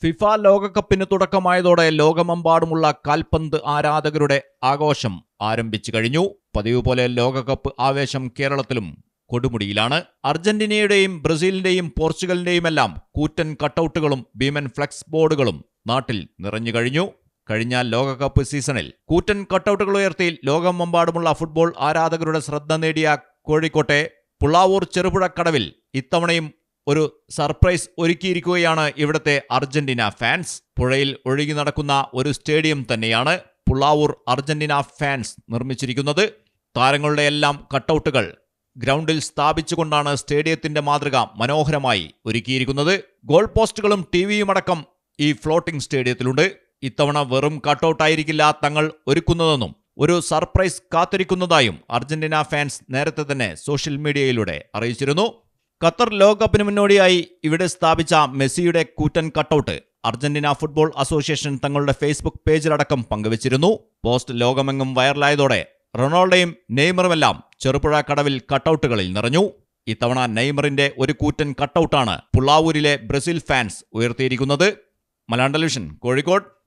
FIFA ലോകകപ്പിന് തുടക്കമായതോടെ ലോകമെമ്പാടുമുള്ള കാൽപന്ത് ആരാധകരുടെ ആഘോഷം ആരംഭിച്ചു കഴിഞ്ഞു. പതിവ് പോലെ ലോകകപ്പ് ആവേശം കേരളത്തിലും കൊടുമുടിയിലാണ്. അർജന്റീനയുടെയും ബ്രസീലിന്റെയും പോർച്ചുഗലിന്റെയുമെല്ലാം കൂറ്റൻ കട്ടൌട്ടുകളും ഭീമൻ ഫ്ലെക്സ് ബോർഡുകളും നാട്ടിൽ നിറഞ്ഞു കഴിഞ്ഞു. കഴിഞ്ഞ ലോകകപ്പ് സീസണിൽ കൂറ്റൻ കട്ടൌട്ടുകൾ ഉയർത്തി ലോകമെമ്പാടുമുള്ള ഫുട്ബോൾ ആരാധകരുടെ ശ്രദ്ധ നേടിയ കോഴിക്കോട്ടെ പുള്ളാവൂർ ചെറുപുഴക്കടവിൽ ഇത്തവണയും ഒരു സർപ്രൈസ് ഒരുക്കിയിരിക്കുകയാണ് ഇവിടുത്തെ അർജന്റീന ഫാൻസ്. പുഴയിൽ ഒഴുകി നടക്കുന്ന ഒരു സ്റ്റേഡിയം തന്നെയാണ് പുള്ളാവൂർ അർജന്റീന ഫാൻസ് നിർമ്മിച്ചിരിക്കുന്നത്. താരങ്ങളുടെ എല്ലാം കട്ടൌട്ടുകൾ ഗ്രൗണ്ടിൽ സ്ഥാപിച്ചുകൊണ്ടാണ് സ്റ്റേഡിയത്തിന്റെ മാതൃക മനോഹരമായി ഒരുക്കിയിരിക്കുന്നത്. ഗോൾ പോസ്റ്റുകളും ടിവിയുമടക്കം ഈ ഫ്ലോട്ടിംഗ് സ്റ്റേഡിയത്തിലുണ്ട്. ഇത്തവണ വെറും കട്ടൌട്ടായിരിക്കില്ല തങ്ങൾ ഒരുക്കുന്നതെന്നും ഒരു സർപ്രൈസ് കാത്തിരിക്കുന്നതായും അർജന്റീന ഫാൻസ് നേരത്തെ തന്നെ സോഷ്യൽ മീഡിയയിലൂടെ അറിയിച്ചിരുന്നു. ഖത്തർ ലോകകപ്പിന് മുന്നോടിയായി ഇവിടെ സ്ഥാപിച്ച മെസ്സിയുടെ കൂറ്റൻ കട്ടൌട്ട് അർജന്റീന ഫുട്ബോൾ അസോസിയേഷൻ തങ്ങളുടെ ഫേസ്ബുക്ക് പേജിലടക്കം പങ്കുവച്ചിരുന്നു. പോസ്റ്റ് ലോകമെങ്ങും വൈറലായതോടെ റൊണാൾഡോയും നെയ്മറുമെല്ലാം ചെറുപുഴ കടവിൽ കട്ടൌട്ടുകളിൽ നിറഞ്ഞു. ഇത്തവണ നെയ്മറിന്റെ ഒരു കൂറ്റൻ കട്ടൌട്ടാണ് പുള്ളാവൂരിലെ ബ്രസീൽ ഫാൻസ് ഉയർത്തിയിരിക്കുന്നത്. മലയാളം ടെലിവിഷൻ, കോഴിക്കോട്.